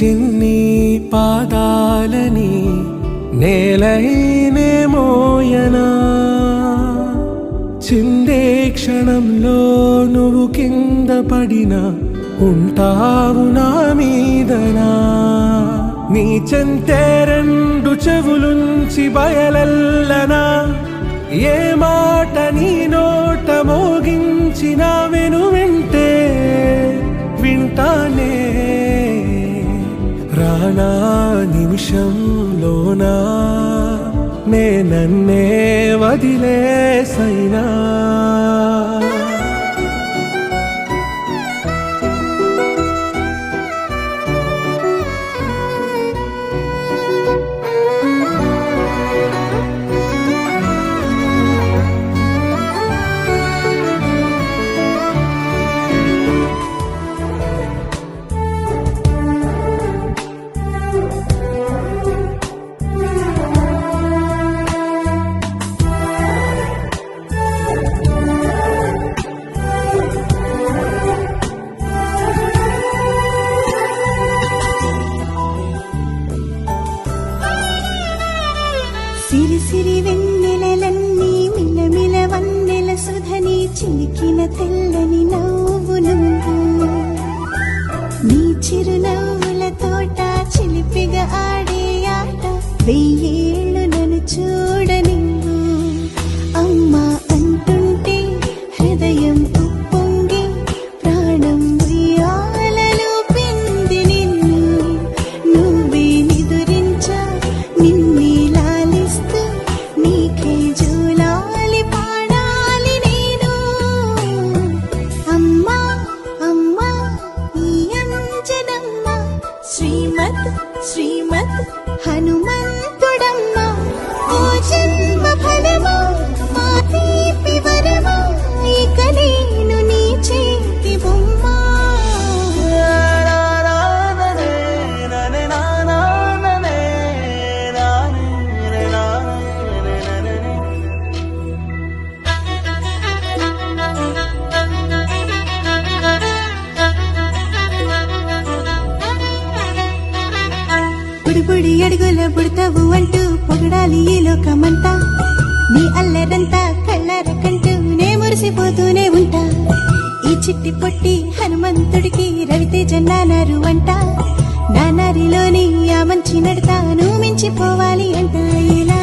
చిన్ని పాదాలని నేలైనే మోయనా చిందే క్షణంలో నువ్వు కింద పడినా ఉంటావు నా మీదనా నీ చెంతే రెండు చెవులుంచి బయలెల్లనా ఏ మాట నీ నోట మోగించిన వెను వింటే వింటానే రానా నిమిషంలోనా నే నన్నే వదిలేసైనా సిరి సిరి వెన్నెలలన్నీ మిలమిల వన్నెల సుధని చిలికిన తెల్లని నవ్వు నువ్వు నీ చిరునవ్వుల తోట చిలిపిగా ఆడే ఆట వెయ్యేళ్ళు నన్ను చూడనివ్వు అమ్మా అంటుంటే హృదయం ఉప్పొంగి ప్రాణం ఉయ్యాలలో పిండి నిన్ను నువ్వే నిదురించా నిన్నే నీకే జూలాలి పాడాలి నేను అమ్మా అమ్మా ఈ అంజనమ్మ శ్రీమత్ శ్రీమత్ హనుమంతుడమ్మ ఓ జన్మ ఫలమా మా తీపి వరమా ఇక నేను నీ చేతి బొమ్మ బుడి అడుగుల బుడతావు అంటూ పొగడాలి ఈ లోకమంతా నీ అల్లరంతా కళ్ళరకంటూ నే మురిసిపోతూనే ఉంటా ఈ చిట్టి పొట్టి హనుమంతుడికి రవితేజ నానారు అంట నానారిలోని ఆ మంచి నడతా నువ్వు మించిపోవాలి అంట ఇలా